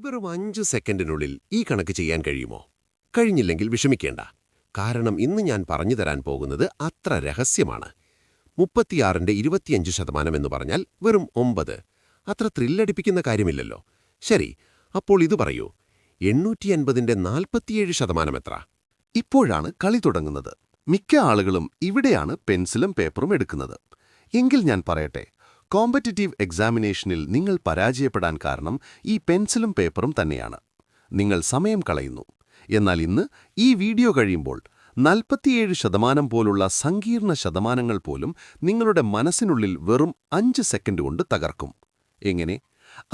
വെറും 5 സെക്കൻഡിനുള്ളിൽ ഈ കണക്ക് ചെയ്യാൻ കഴിയുമോ? കഴിഞ്ഞില്ലെങ്കിൽ വിഷമിക്കേണ്ട. കാരണം ഇന്ന് ഞാൻ പറഞ്ഞു തരാൻ പോകുന്നത് അത്ര രഹസ്യമാണ്. 36ന്റെ 25% എന്ന് പറഞ്ഞാൽ വെറും 9. അത്ര ത്രില്ലടിപ്പിക്കുന്ന കാര്യമില്ലല്ലോ. ശരി, അപ്പോൾ ഇത് പറയൂ, 850ന്റെ 47% എത്ര? ഇപ്പോഴാണ് കളി തുടങ്ങുന്നത്. മിക്ക ആളുകളും ഇവിടെയാണ് പെൻസിലും പേപ്പറും എടുക്കുന്നത്. എങ്കിൽ ഞാൻ പറയട്ടെ, കോമ്പറ്റിറ്റീവ് എക്സാമിനേഷനിൽ നിങ്ങൾ പരാജയപ്പെടാൻ കാരണം ഈ പെൻസിലും പേപ്പറും തന്നെയാണ്. നിങ്ങൾ സമയം കളയുന്നു. എന്നാൽ ഇന്ന് ഈ വീഡിയോ കഴിയുമ്പോൾ 47% പോലുള്ള സങ്കീർണ ശതമാനങ്ങൾ പോലും നിങ്ങളുടെ മനസ്സിനുള്ളിൽ വെറും 5 സെക്കൻഡ് കൊണ്ട് തകർക്കും. എങ്ങനെ?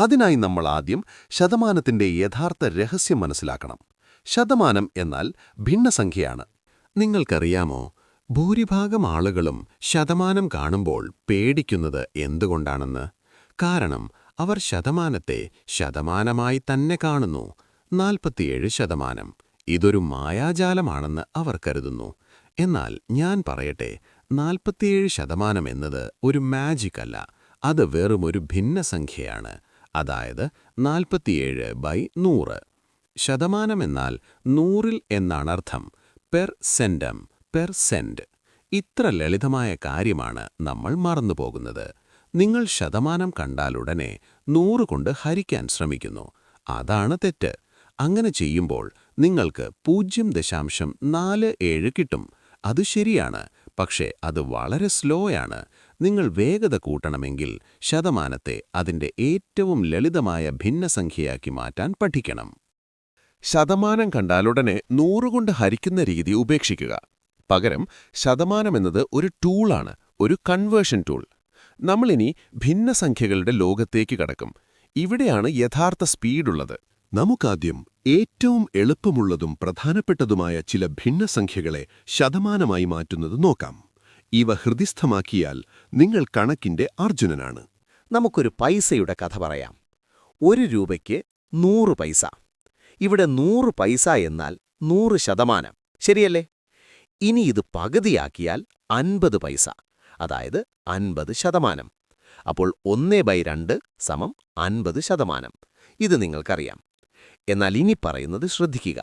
അതിനായി നമ്മൾ ആദ്യം ശതമാനത്തിന്റെ യഥാർത്ഥ രഹസ്യം മനസ്സിലാക്കണം. ശതമാനം എന്നാൽ ഭിന്നസംഖ്യയാണ്. നിങ്ങൾക്കറിയാമോ, ഭൂരിഭാഗം ആളുകളും ശതമാനം കാണുമ്പോൾ പേടിക്കുന്നത് എന്തുകൊണ്ടാണെന്ന്? കാരണം അവർ ശതമാനത്തെ ശതമാനമായി തന്നെ കാണുന്നു. 47%. ഇതൊരു മായാജാലമാണെന്ന് അവർ കരുതുന്നു. എന്നാൽ ഞാൻ പറയട്ടെ, 47% എന്നത് ഒരു മാജിക് അല്ല. അത് വെറുമൊരു ഭിന്നസംഖ്യയാണ്. അതായത് 47/100. ശതമാനമെന്നാൽ 100-ൽ എന്നാണർത്ഥം. Per cent. ഇത്ര ലളിതമായ കാര്യമാണ് നമ്മൾ മറന്നുപോകുന്നത്. നിങ്ങൾ ശതമാനം കണ്ടാലുടനെ 100 കൊണ്ട് ഹരിക്കാൻ ശ്രമിക്കുന്നു. അതാണ് തെറ്റ്. അങ്ങനെ ചെയ്യുമ്പോൾ നിങ്ങൾക്ക് 0.47 കിട്ടും. അത് ശരിയാണ്, പക്ഷേ അത് വളരെ സ്ലോയാണ്. നിങ്ങൾ വേഗത കൂട്ടണമെങ്കിൽ ശതമാനത്തെ അതിന്റെ ഏറ്റവും ലളിതമായ ഭിന്നസംഖ്യയാക്കി മാറ്റാൻ പഠിക്കണം. ശതമാനം കണ്ടാലുടനെ 100 കൊണ്ട് ഹരിക്കുന്ന രീതി ഉപേക്ഷിക്കുക. പകരം ശതമാനമെന്നത് ഒരു ടൂളാണ്, ഒരു കൺവേർഷൻ ടൂൾ. നമ്മളിനി ഭിന്നസംഖ്യകളുടെ ലോകത്തേക്ക് കടക്കും. ഇവിടെയാണ് യഥാർത്ഥ സ്പീഡുള്ളത്. നമുക്കാദ്യം ഏറ്റവും എളുപ്പമുള്ളതും പ്രധാനപ്പെട്ടതുമായ ചില ഭിന്നസംഖ്യകളെ ശതമാനമായി മാറ്റുന്നത് നോക്കാം. ഇവ ഹൃദിസ്ഥമാക്കിയാൽ നിങ്ങൾ കണക്കിന്റെ അർജുനനാണ്. നമുക്കൊരു പൈസയുടെ കഥ പറയാം. 1 രൂപയ്ക്ക് 100 പൈസ. ഇവിടെ 100 പൈസ എന്നാൽ 100%, ശരിയല്ലേ? ഇനി ഇത് പകുതിയാക്കിയാൽ 50 പൈസ, അതായത് 50%. അപ്പോൾ 1/2 സമം 50%. ഇത് നിങ്ങൾക്കറിയാം. എന്നാൽ ഇനി പറയുന്നത് ശ്രദ്ധിക്കുക.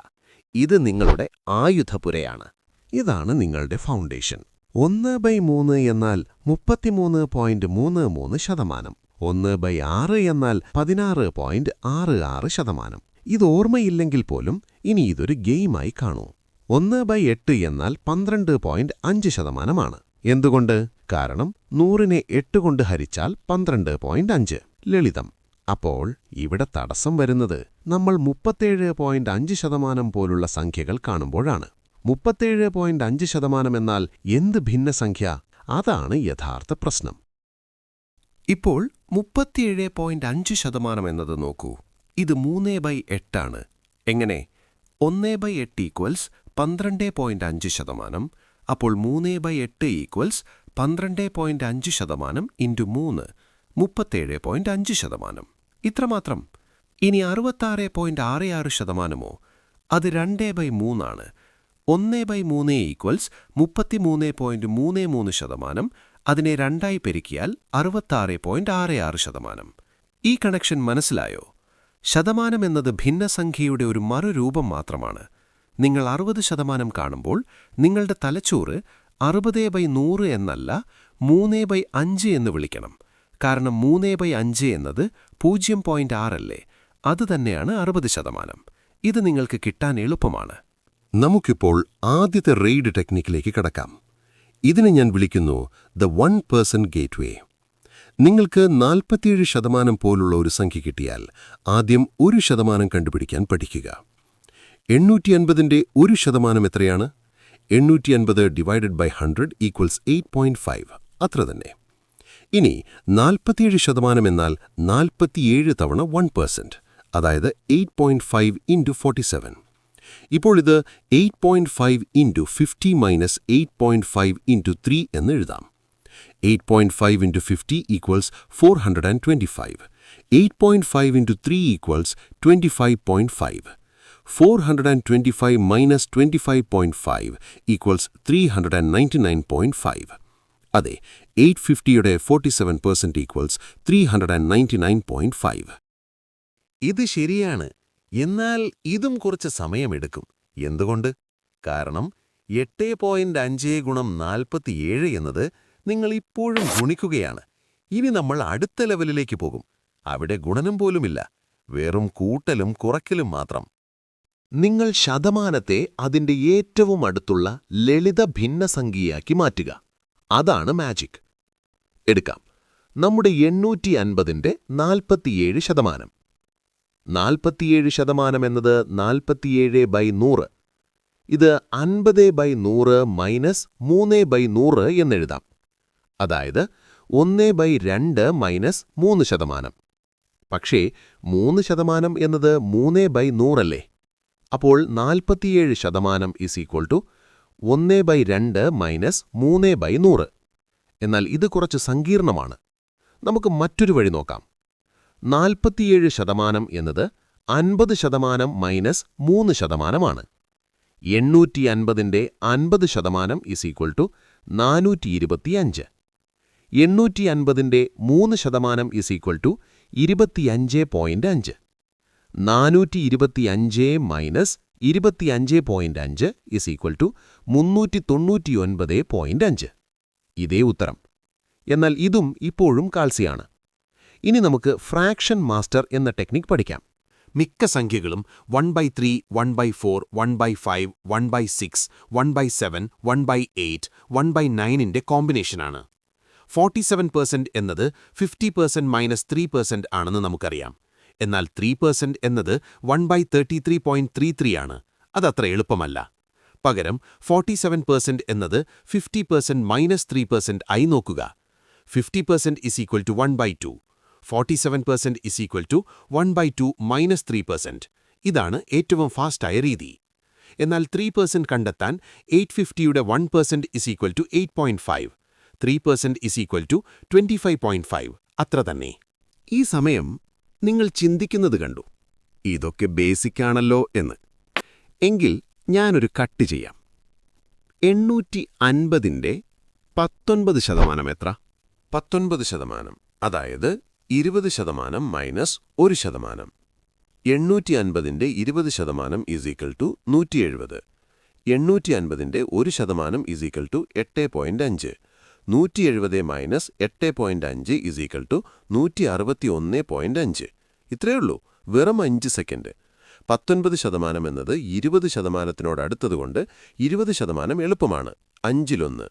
ഇത് നിങ്ങളുടെ ആയുധപുരയാണ്. ഇതാണ് നിങ്ങളുടെ ഫൗണ്ടേഷൻ. 1/3 എന്നാൽ 33.33%. 1/6 എന്നാൽ 16.66%. ഇത് ഓർമ്മയില്ലെങ്കിൽ പോലും ഇനി ഇതൊരു ഗെയിമായി കാണൂ. 1/8 എന്നാൽ 12.5%. എന്തുകൊണ്ട്? കാരണം 100നെ 8 കൊണ്ട് ഹരിച്ചാൽ 12.5. ലളിതം. അപ്പോൾ ഇവിടെ തടസ്സം വരുന്നത് നമ്മൾ 37.5% പോലുള്ള സംഖ്യകൾ കാണുമ്പോഴാണ്. 37.5% എന്നാൽ എന്ത് ഭിന്നസംഖ്യ? അതാണ് യഥാർത്ഥ പ്രശ്നം. ഇപ്പോൾ 37.5% എന്നത് നോക്കൂ. ഇത് 3/8 ആണ്. എങ്ങനെ? 1/8 = 12.5%. അപ്പോൾ 3/8 = 12.5% × 3, 37.5%. ഇത്രമാത്രം. ഇനി 66.66%? അത് 2/3 ആണ്. 1/3 = 33.33%. അതിനെ 2 പെരുക്കിയാൽ 66.66%. ഈ കണക്ഷൻ മനസ്സിലായോ? ശതമാനം എന്നത് ഭിന്നസംഖ്യയുടെ ഒരു മറുരൂപം മാത്രമാണ്. നിങ്ങൾ 60% കാണുമ്പോൾ നിങ്ങളുടെ തലച്ചോറ് 60/100 എന്നല്ല 3/5 എന്ന് വിളിക്കണം. കാരണം 3/5 എന്നത് 0.6 അല്ലേ? അതുതന്നെയാണ് 60%. ഇത് നിങ്ങൾക്ക് കിട്ടാൻ എളുപ്പമാണ്. നമുക്കിപ്പോൾ ആദ്യത്തെ റെയ്ഡ് ടെക്നിക്കിലേക്ക് കടക്കാം. ഇതിനെ ഞാൻ വിളിക്കുന്നു ദ 1% ഗേറ്റ്വേ. നിങ്ങൾക്ക് 47% പോലുള്ള ഒരു സംഖ്യ കിട്ടിയാൽ ആദ്യം 1% കണ്ടുപിടിക്കാൻ പഠിക്കുക. 850ന്റെ 1% എത്രയാണ്? 850 ÷ 100 = 8.5. അത്ര തന്നെ. ഇനി 47% എന്നാൽ 47 തവണ 1%, അതായത് 8.5 × 47. ഇപ്പോൾ ഇത് 8.5 × 50 - 8.5 × 3 എന്ന് എഴുതാം. 8.5 × 50 = 425. 8.5 × 3 = 25.5. 425 - 25.5 = 399.5. അതെ, 850യുടെ 47% = 399.5. ഇത് ശരിയാണ്. എന്നാൽ ഇതും കുറച്ച് സമയമെടുക്കും. എന്തുകൊണ്ട്? കാരണം 8.5 ഗുണം 47 എന്നത് നിങ്ങൾ ഇപ്പോഴും ഗുണിക്കുകയാണ്. ഇനി നമ്മൾ അടുത്ത ലെവലിലേക്ക് പോകും. അവിടെ ഗുണനം പോലുമില്ല, വെറും കൂട്ടലും കുറയ്ക്കലും മാത്രം. നിങ്ങൾ ശതമാനത്തെ അതിന്റെ ഏറ്റവും അടുത്തുള്ള ലളിത ഭിന്നസംഖ്യയാക്കി മാറ്റുക. അതാണ് മാജിക്. എടുക്കാം, നമ്മുടെ 850ന്റെ 47%. 47% എന്നത് 47/100. ഇത് 50/100 മൈനസ് 3/100 എന്നെഴുതാം. അതായത് 1/2 മൈനസ് 3%. പക്ഷേ 3% എന്നത് 3/100 അല്ലേ? അപ്പോൾ 47% = 1/2 മൈനസ് 3/100. എന്നാൽ ഇത് കുറച്ച് സങ്കീർണമാണ്. നമുക്ക് മറ്റൊരു വഴി നോക്കാം. 47% എന്നത് 50% മൈനസ് 3%. 850ന്റെ 50% = 425. 850ന്റെ 3% = 25.5. 425 മൈനസ് 25.5 = 399.5. ഇതേ ഉത്തരം. എന്നാൽ ഇതും ഇപ്പോഴും കാൽസിയാണ്. ഇനി നമുക്ക് ഫ്രാക്ഷൻ മാസ്റ്റർ എന്ന ടെക്നിക് പഠിക്കാം. മിക്ക സംഖ്യകളും 1/3, 1/4, 1/5, 1/6, 1/7, 1/8, 1/9ന്റെ കോമ്പിനേഷനാണ്. 47% എന്നത് 50% മൈനസ് 3% ആണെന്ന് നമുക്കറിയാം. എന്നാൽ 3% എന്നത് 1/33.33 ആണ്. അതത്ര എളുപ്പമല്ല. പകരം 47% എന്നത് 50% മൈനസ് 3% ആയി നോക്കുക. 50% = 1/2. 47% = 1/2 മൈനസ് 3%. ഇതാണ് ഏറ്റവും ഫാസ്റ്റായ രീതി. എന്നാൽ 3% കണ്ടെത്താൻ 850യുടെ 1% = 8.5. 3% = 25.5. അത്ര തന്നെ. ഈ സമയം നിങ്ങൾ ചിന്തിക്കുന്നത് കണ്ടു, ഇതൊക്കെ ബേസിക്കാണല്ലോ എന്ന്. എങ്കിൽ ഞാനൊരു കട്ട് ചെയ്യാം. 850ന്റെ 19% എത്ര? 19%, അതായത് 20% മൈനസ് 1%. 850ന്റെ 20% = 170. 850ന്റെ 1% = 8.5. 170 മൈനസ് 8.5 = 161.5. ഇത്രയുള്ളൂ, വെറും 5 സെക്കൻഡ്. 19% എന്നത് 20%-നോടടുത്തതുകൊണ്ട് 20% എളുപ്പമാണ്, 1/5.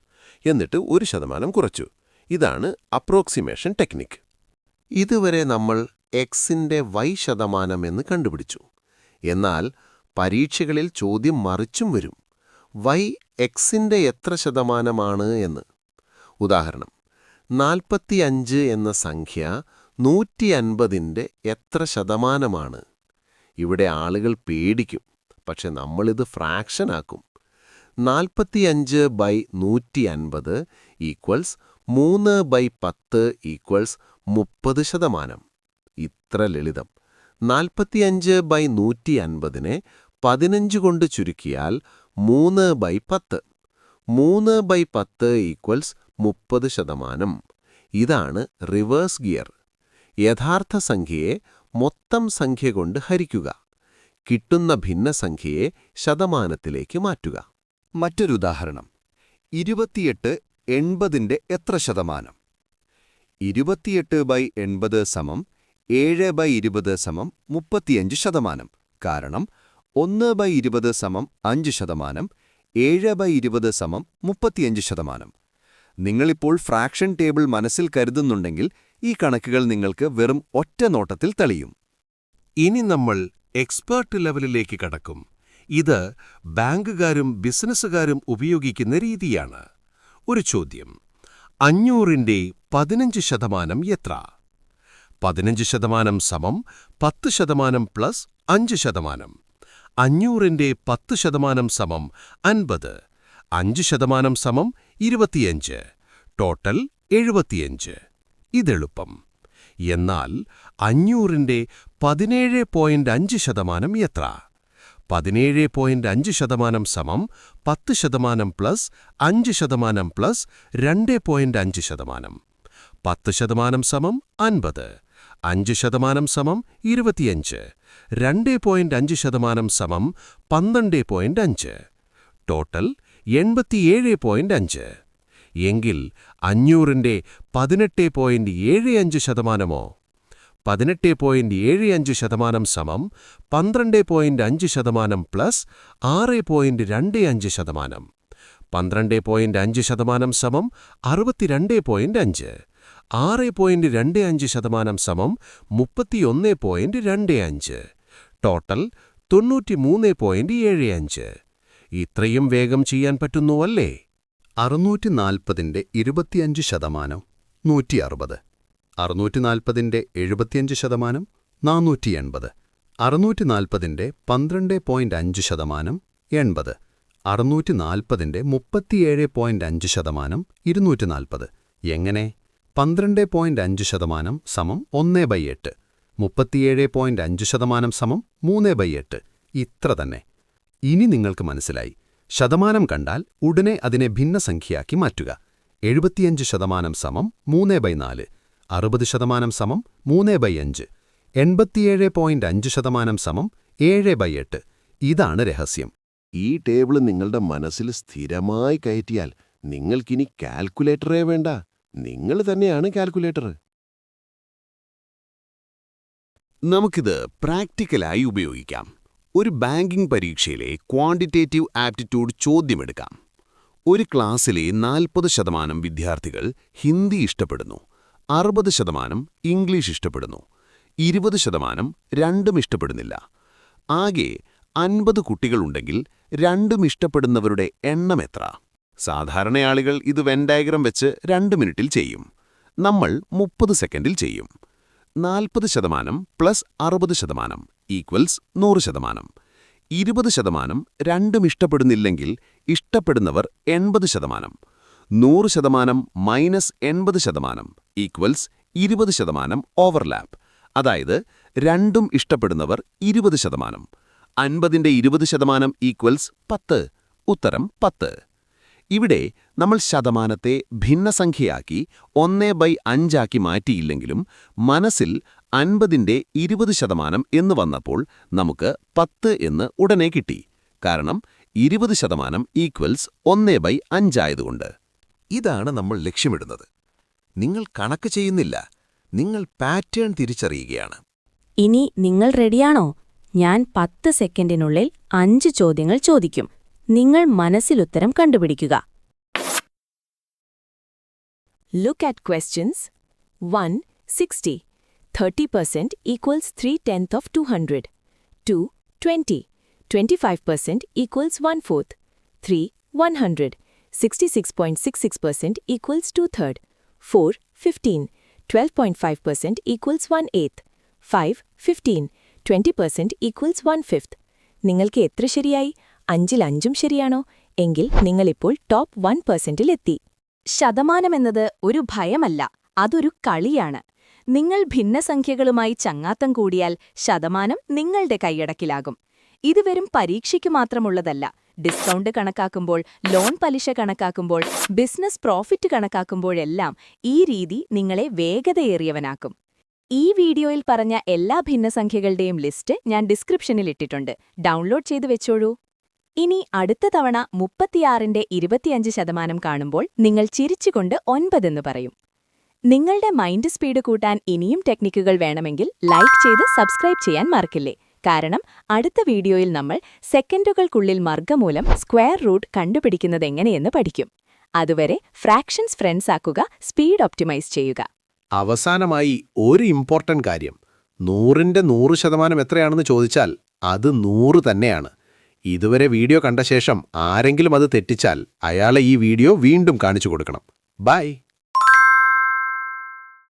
എന്നിട്ട് 1% കുറച്ചു. ഇതാണ് അപ്രോക്സിമേഷൻ ടെക്നിക്. ഇതുവരെ നമ്മൾ എക്സിന്റെ y% എന്ന് കണ്ടുപിടിച്ചു. എന്നാൽ പരീക്ഷകളിൽ ചോദ്യം മറിച്ചും വരും. y എക്സിന്റെ എത്ര ശതമാനമാണ് എന്ന്. ഉദാഹരണം, 45 എന്ന സംഖ്യ 150ന്റെ എത്ര ശതമാനമാണ്? ഇവിടെ ആളുകൾ പേടിക്കും, പക്ഷെ നമ്മളിത് ഫ്രാക്ഷനാക്കും. 45/150 = 3/10 = 30%. ഇത്ര ലളിതം. 45/150നെ 15 കൊണ്ട് ചുരുക്കിയാൽ 3/10. 3/10 = 30%. ഇതാണ് റിവേഴ്സ് ഗിയർ. യഥാർത്ഥ സംഖ്യയെ മൊത്തം സംഖ്യ കൊണ്ട് ഹരിക്കുക. കിട്ടുന്ന ഭിന്നസംഖ്യയെ ശതമാനത്തിലേക്ക് മാറ്റുക. മറ്റൊരു ഉദാഹരണം. 28 80ന്റെ എത്ര ശതമാനം? 28/80 7/20 35%. കാരണം 1/20 5%, 7/20 35%. നിങ്ങളിപ്പോൾ ഫ്രാക്ഷൻ ടേബിൾ മനസ്സിൽ കരുതുന്നുണ്ടെങ്കിൽ ഈ കണക്കുകൾ നിങ്ങൾക്ക് വെറും ഒറ്റ നോട്ടത്തിൽ തെളിയും. ഇനി നമ്മൾ എക്സ്പേർട്ട് ലെവലിലേക്ക് കടക്കും. ഇത് ബാങ്കുകാരും ബിസിനസ്സുകാരും ഉപയോഗിക്കുന്ന രീതിയാണ്. ഒരു ചോദ്യം: 500ന്റെ 15% എത്ര? 15% = 10% പ്ലസ് 5%. 500ന്റെ 10% = 50. 5% = 25. ടോട്ടൽ 75. ഇതെളുപ്പം. എന്നാൽ 500ന്റെ 17.5% എത്ര? 17.5% = 10% പ്ലസ് 5% പ്ലസ് 2.5%. 10% = 50. 5% സമം 25, 2.5% സമം 12.5, ടോട്ടൽ 87.5. എങ്കിൽ 500ന്റെ 18.75%മോ? 18.75% സമം 12.5% പ്ലസ് 6.25%. 12.5% സമം 62.5. 6.25% സമം 31.25. ടോട്ടൽ 93.75. ഇത്രയും വേഗം ചെയ്യാൻ പറ്റുന്നുവല്ലേ? 640ന്റെ 25% 160, 640ന്റെ 75% 480, 640ന്റെ 12.5% 80, 640ന്റെ 37.5% 240. എങ്ങനെ? 12.5% സമം 1/8, 37.5% സമം 3/8. ഇത്ര തന്നെ. ഇനി നിങ്ങൾക്ക് മനസ്സിലായി. ശതമാനം കണ്ടാൽ ഉടനെ അതിനെ ഭിന്നസംഖ്യയാക്കി മാറ്റുക. 75% സമം 3/4, 60% സമം 3/5, 87.5% സമം 7/8. ഇതാണ് രഹസ്യം. ഈ ടേബിള് നിങ്ങളുടെ മനസ്സിൽ സ്ഥിരമായി കയറ്റിയാൽ നിങ്ങൾക്കിനി കാൽക്കുലേറ്ററേ വേണ്ട. നിങ്ങൾ തന്നെയാണ് കാൽക്കുലേറ്റർ. നമുക്കിത് പ്രാക്ടിക്കലായി ഉപയോഗിക്കാം. ഒരു ബാങ്കിംഗ് പരീക്ഷയിലെ ക്വാണ്ടിറ്റേറ്റീവ് ആപ്റ്റിറ്റ്യൂഡ് ചോദ്യമെടുക്കാം. ഒരു ക്ലാസ്സിലെ 40% വിദ്യാർത്ഥികൾ ഹിന്ദി ഇഷ്ടപ്പെടുന്നു, 60% ഇംഗ്ലീഷ് ഇഷ്ടപ്പെടുന്നു, 20% രണ്ടും ഇഷ്ടപ്പെടുന്നില്ല. ആകെ 50 കുട്ടികളുണ്ടെങ്കിൽ രണ്ടും ഇഷ്ടപ്പെടുന്നവരുടെ എണ്ണം എത്ര? സാധാരണ ആളുകൾ ഇത് വെൻ ഡയഗ്രം വെച്ച് 2 മിനിറ്റിൽ ചെയ്യും. നമ്മൾ 30 സെക്കൻഡിൽ ചെയ്യും. 40% പ്ലസ് 60% ഈക്വൽസ് 100%. 20% രണ്ടും ഇഷ്ടപ്പെടുന്നില്ലെങ്കിൽ ഇഷ്ടപ്പെടുന്നവർ 80%. 100% മൈനസ് 80% ഈക്വൽസ് 20% ഓവർലാപ്പ്. അതായത് രണ്ടും ഇഷ്ടപ്പെടുന്നവർ 20%. 50ന്റെ 20% ഈക്വൽസ് 10. ഉത്തരം 10. ഇവിടെ നമ്മൾ ശതമാനത്തെ ഭിന്നസംഖ്യയാക്കി 1/5 ആക്കി മാറ്റിയില്ലെങ്കിലും മനസ്സിൽ 50ന്റെ 20% എന്ന് വന്നപ്പോൾ നമുക്ക് 10 എന്ന് ഉടനെ കിട്ടി. കാരണം 20% ഈക്വൽസ് 1/5 ആയതുകൊണ്ട്. ഇതാണ് നമ്മൾ ലക്ഷ്യമിടുന്നത്. നിങ്ങൾ കണക്ക് ചെയ്യുന്നില്ല, നിങ്ങൾ പാറ്റേൺ തിരിച്ചറിയുകയാണ്. ഇനി നിങ്ങൾ റെഡിയാണോ? ഞാൻ 10 സെക്കൻഡിനുള്ളിൽ 5 ചോദ്യങ്ങൾ ചോദിക്കും. നിങ്ങൾ മനസ്സിലുത്തരം കണ്ടുപിടിക്കുക. Look at questions. 1. 60. 30% equals 3/10 of 200. 2. 20. 25% equals 1/4. 3. 100. 66.66% equals 2/3. 4. 15. 12.5% equals 1/8. 5. 15. 20% equals 1/5. നിങ്ങൾക്ക് എത്ര ശരിയായി? 5ൽ 5ഉം ശരിയാണോ? എങ്കിൽ നിങ്ങളിപ്പോൾ ടോപ്പ് 1%ൽ എത്തി. ശതമാനമെന്നത് ഒരു ഭയമല്ല, അതൊരു കളിയാണ്. നിങ്ങൾ ഭിന്നസംഖ്യകളുമായി ചങ്ങാത്തം കൂടിയാൽ ശതമാനം നിങ്ങളുടെ കൈയടക്കിലാകും. ഇത് വെറും പരീക്ഷയ്ക്ക് മാത്രമുള്ളതല്ല. ഡിസ്കൗണ്ട് കണക്കാക്കുമ്പോൾ, ലോൺ പലിശ കണക്കാക്കുമ്പോൾ, ബിസിനസ് പ്രോഫിറ്റ് കണക്കാക്കുമ്പോഴെല്ലാം ഈ രീതി നിങ്ങളെ വേഗതയേറിയവനാക്കും. ഈ വീഡിയോയിൽ പറഞ്ഞ എല്ലാ ഭിന്നസംഖ്യകളുടെയും ലിസ്റ്റ് ഞാൻ ഡിസ്ക്രിപ്ഷനിൽ ഇട്ടിട്ടുണ്ട്. ഡൗൺലോഡ് ചെയ്ത് വെച്ചോളൂ. ഇനി അടുത്ത തവണ 36ന്റെ 25% കാണുമ്പോൾ നിങ്ങൾ ചിരിച്ചുകൊണ്ട് 9 എന്ന് പറയും. നിങ്ങളുടെ മൈൻഡ് സ്പീഡ് കൂട്ടാൻ ഇനിയും ടെക്നിക്കുകൾ വേണമെങ്കിൽ ലൈക്ക് ചെയ്ത് സബ്സ്ക്രൈബ് ചെയ്യാൻ മറക്കില്ലേ. കാരണം അടുത്ത വീഡിയോയിൽ നമ്മൾ സെക്കൻഡുകൾക്കുള്ളിൽ വർഗ്ഗമൂലം സ്ക്വയർ റൂട്ട് കണ്ടുപിടിക്കുന്നതെങ്ങനെയെന്ന് പഠിക്കും. അതുവരെ ഫ്രാക്ഷൻസ് ഫ്രണ്ട്സ് ആക്കുക, സ്പീഡ് ഒപ്റ്റിമൈസ് ചെയ്യുക. അവസാനമായി ഒരു ഇമ്പോർട്ടന്റ് കാര്യം. 100ന്റെ 100% എത്രയാണെന്ന് ചോദിച്ചാൽ അത് 100 തന്നെയാണ്. ഇതുവരെ വീഡിയോ കണ്ട ശേഷം ആരെങ്കിലും അത് തെറ്റിച്ചാൽ അയാളെ ഈ വീഡിയോ വീണ്ടും കാണിച്ചു കൊടുക്കണം. ബൈ.